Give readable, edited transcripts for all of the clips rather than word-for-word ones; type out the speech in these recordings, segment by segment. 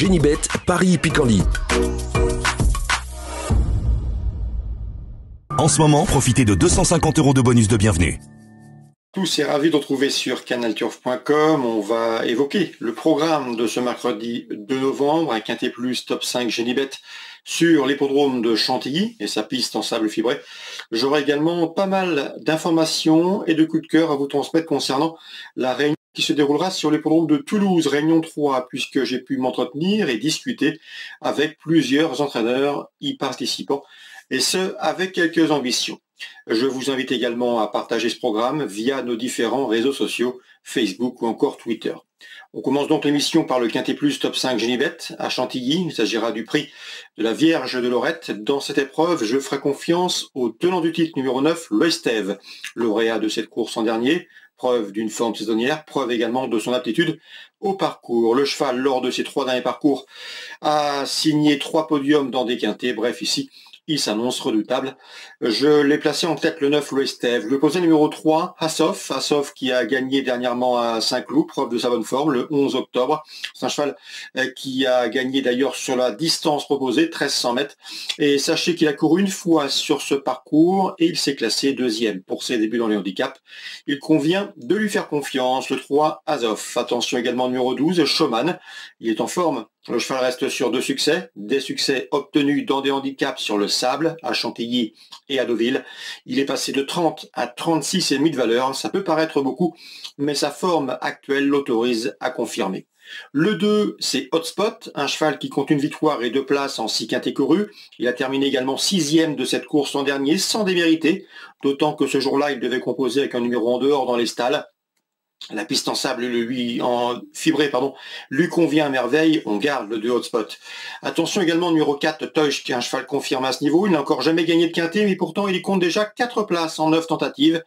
Génibet, Paris-Picardie. En ce moment, profitez de 250 € de bonus de bienvenue. Tous et ravis de retrouver sur canalturf.com. On va évoquer le programme de ce mercredi 2 novembre, un Quintet Plus Top 5 Génibet sur l'hippodrome de Chantilly et sa piste en sable fibré. J'aurai également pas mal d'informations et de coups de cœur à vous transmettre concernant la réunion qui se déroulera sur l'hippodrome de Toulouse, réunion 3, puisque j'ai pu m'entretenir et discuter avec plusieurs entraîneurs y participant, et ce, avec quelques ambitions. Je vous invite également à partager ce programme via nos différents réseaux sociaux, Facebook ou encore Twitter. On commence donc l'émission par le Quintet Plus Top 5 Génibet à Chantilly. Il s'agira du prix de la Vierge de Lorette. Dans cette épreuve, je ferai confiance au tenant du titre numéro 9, le Estève, lauréat de cette course en dernier. Preuve d'une forme saisonnière, preuve également de son aptitude au parcours. Le cheval, lors de ses 3 derniers parcours, a signé 3 podiums dans des quintets. Bref, ici, il s'annonce redoutable. Je l'ai placé en tête le 9, le Estève. Le posé numéro 3, Assof qui a gagné dernièrement à Saint-Cloud, preuve de sa bonne forme, le 11 octobre. C'est un cheval qui a gagné d'ailleurs sur la distance proposée, 1300 mètres. Et sachez qu'il a couru une fois sur ce parcours et il s'est classé 2e pour ses débuts dans les handicaps. Il convient de lui faire confiance, le 3, Assof. Attention également numéro 12, Showman. Il est en forme. Le cheval reste sur 2 succès, des succès obtenus dans des handicaps sur le sable, à Chantilly et à Deauville. Il est passé de 30 à 36,5 de valeur. Ça peut paraître beaucoup, mais sa forme actuelle l'autorise à confirmer. Le 2, c'est Hotspot, un cheval qui compte une victoire et 2 places en 6 quintets courus. Il a terminé également 6e de cette course l'an dernier, sans démériter, d'autant que ce jour-là, il devait composer avec un numéro en dehors dans les stalles. La piste en sable lui convient à merveille, on garde le 2 Hotspot. Attention également numéro 4, Teuch, qui est un cheval confirmé à ce niveau. Il n'a encore jamais gagné de quintet, mais pourtant il y compte déjà 4 places en 9 tentatives.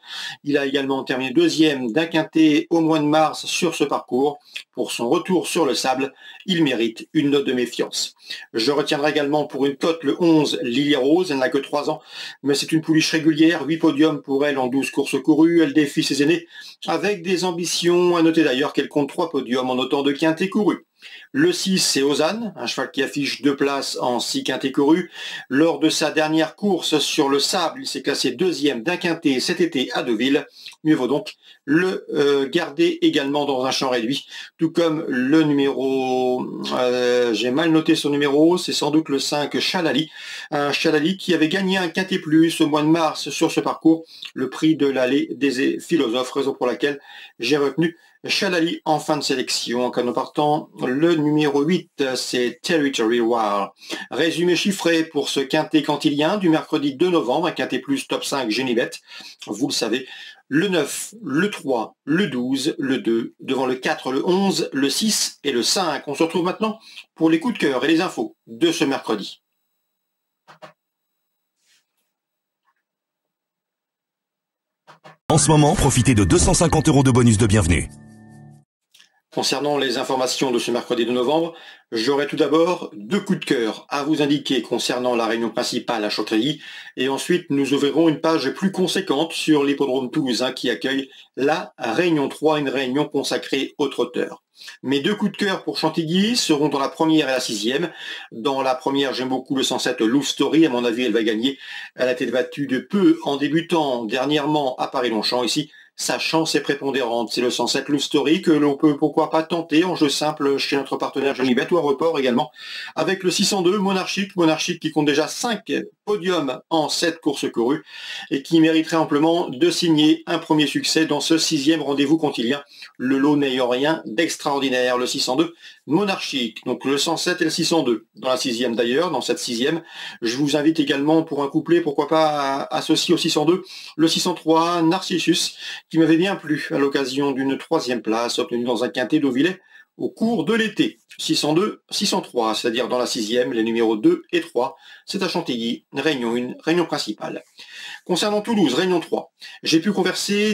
Il a également terminé 2e d'un quintet au mois de mars sur ce parcours. Pour son retour sur le sable, il mérite une note de méfiance. Je retiendrai également pour une cote le 11, Lily Rose. Elle n'a que 3 ans, mais c'est une pouliche régulière, 8 podiums pour elle en 12 courses courues. Elle défie ses aînés avec des ambitions. À noter d'ailleurs qu'elle compte 3 podiums en autant de quintets courus. Le 6, c'est Ozan, un cheval qui affiche 2 places en 6 quintets courus. Lors de sa dernière course sur le sable, il s'est classé 2e d'un quintet cet été à Deauville. Mieux vaut donc le garder également dans un champ réduit, tout comme le numéro, j'ai mal noté son numéro, c'est sans doute le 5, Chalali, un Chalali qui avait gagné un quintet plus au mois de mars sur ce parcours, le prix de l'allée des philosophes, raison pour laquelle j'ai retenu Chalali en fin de sélection. En cas de partant, le numéro 8, c'est Territory War. Résumé chiffré pour ce quintet cantilien du mercredi 2 novembre, un quintet plus top 5 Génibet. Vous le savez, le 9, le 3, le 12, le 2, devant le 4, le 11, le 6 et le 5. On se retrouve maintenant pour les coups de cœur et les infos de ce mercredi. En ce moment, profitez de 250 € de bonus de bienvenue. Concernant les informations de ce mercredi 2 novembre, j'aurai tout d'abord 2 coups de cœur à vous indiquer concernant la réunion principale à Chantilly, et ensuite nous ouvrirons une page plus conséquente sur l'hippodrome toulousain qui accueille la réunion 3, une réunion consacrée aux trotteurs. Mes 2 coups de cœur pour Chantilly seront dans la première et la 6e. Dans la première, j'aime beaucoup le 107 Love Story. À mon avis, elle va gagner. Elle a été battue de peu en débutant dernièrement à Paris-Longchamp. Ici, sa chance est prépondérante. C'est le 107 Love Story que l'on peut pourquoi pas tenter en jeu simple chez notre partenaire Génibet ou à report également. Avec le 602 Monarchique qui compte déjà 5 podiums en 7 courses courues et qui mériterait amplement de signer un premier succès dans ce 6e rendez-vous cantilien. Le lot n'ayant rien d'extraordinaire. Le 602 Monarchique, donc le 107 et le 602 dans la 6e d'ailleurs, dans cette 6e. Je vous invite également pour un couplet, pourquoi pas associer au 602 le 603 Narcissus, qui m'avait bien plu à l'occasion d'une 3e place obtenue dans un quintet Deauvillais au cours de l'été. 602, 603, c'est-à-dire dans la 6e, les numéros 2 et 3. C'est à Chantilly, réunion 1, réunion principale. Concernant Toulouse, réunion 3, j'ai pu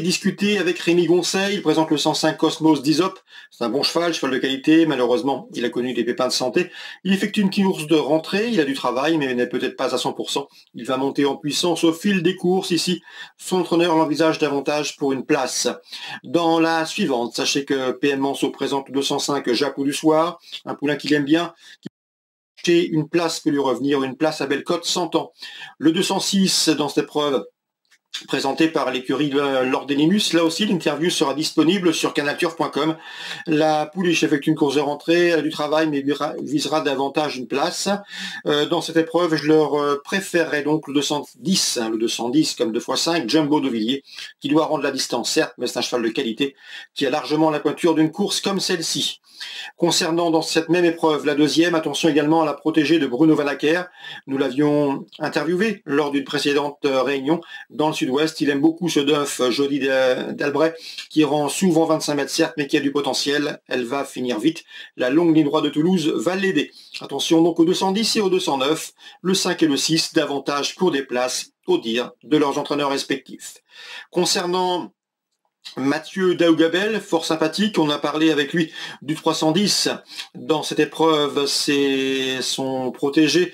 discuter avec Rémi Goncey. Il présente le 105 Cosmos d'Isop. C'est un bon cheval de qualité. Malheureusement, il a connu des pépins de santé. Il effectue une course de rentrée. Il a du travail, mais n'est peut-être pas à 100%. Il va monter en puissance au fil des courses. Ici, son entraîneur l'envisage davantage pour une place. Dans la suivante, sachez que PM Manceau présente le 205 705 Japon du soir, un poulain qu'il aime bien. Une place peut lui revenir, une place à belle cote 100 ans. Le 206 dans cette épreuve, présenté par l'écurie Lordenimus. Là aussi, l'interview sera disponible sur canalturf.com. La pouliche effectue une course de rentrée, elle a du travail, mais visera davantage une place. Dans cette épreuve, je leur préférerais donc le 210 comme 2x5, Jumbo de Villiers, qui doit rendre la distance, certes, mais c'est un cheval de qualité, qui a largement la pointure d'une course comme celle-ci. Concernant dans cette même épreuve, la deuxième, attention également à la protégée de Bruno Vanacker. Nous l'avions interviewé lors d'une précédente réunion dans le sud-ouest. Il aime beaucoup ce Duff Jody d'Albret qui rend souvent 25 mètres certes, mais qui a du potentiel. Elle va finir vite. La longue ligne droite de Toulouse va l'aider. Attention donc au 210 et au 209, le 5 et le 6, davantage pour des places au dire de leurs entraîneurs respectifs. Concernant Mathieu Daougabel, fort sympathique, on a parlé avec lui du 310 dans cette épreuve, c'est son protégé,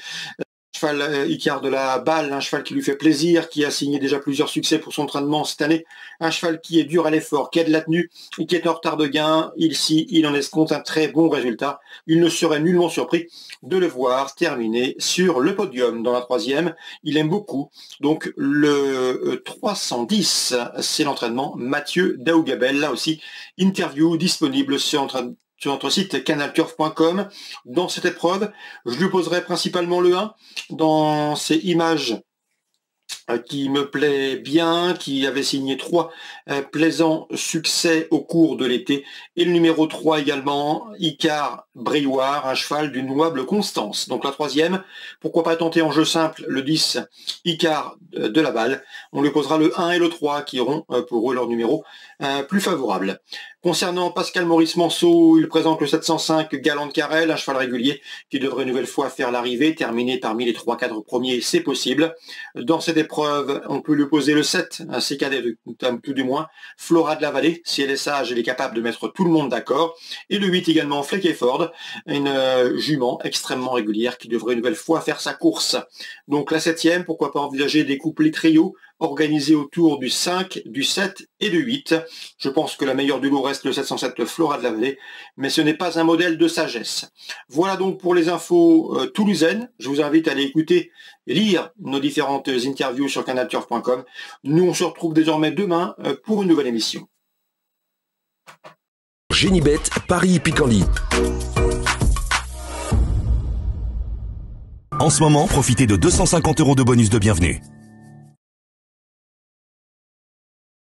cheval Icare de la Balle, un cheval qui lui fait plaisir, qui a signé déjà plusieurs succès pour son entraînement cette année, un cheval qui est dur à l'effort, qui a de la tenue et qui est en retard de gain. Il en escompte un très bon résultat. Il ne serait nullement surpris de le voir terminer sur le podium dans la troisième. Il aime beaucoup. Donc le 310, c'est l'entraînement Mathieu Daougabel. Là aussi, interview disponible sur notre site canalturf.com. Dans cette épreuve, je lui poserai principalement le 1 dans ces images qui me plaît bien, qui avait signé 3 plaisants succès au cours de l'été. Et le numéro 3 également, Icare Brioire, un cheval d'une louable constance. Donc la troisième, pourquoi pas tenter en jeu simple le 10, Icare de la Balle. On lui posera le 1 et le 3 qui auront pour eux leur numéro plus favorable. Concernant Pascal Maurice Manceau, il présente le 705 Galant de Carrel, un cheval régulier qui devrait une nouvelle fois faire l'arrivée, terminer parmi les 3-4 premiers, c'est possible. Dans cette épreuve, on peut lui poser le 7, un CKD tout du moins, Flora de la Vallée, si elle est sage, elle est capable de mettre tout le monde d'accord. Et le 8 également, Fleckeford, une jument extrêmement régulière qui devrait une nouvelle fois faire sa course. Donc la 7e, pourquoi pas envisager des couplets trio organisé autour du 5, du 7 et du 8. Je pense que la meilleure du lot reste le 707 Flora de la Vallée, mais ce n'est pas un modèle de sagesse. Voilà donc pour les infos toulousaines. Je vous invite à aller écouter et lire nos différentes interviews sur canalturf.com. Nous, on se retrouve désormais demain pour une nouvelle émission. Génibet, Paris Picardie. En ce moment, profitez de 250 € de bonus de bienvenue.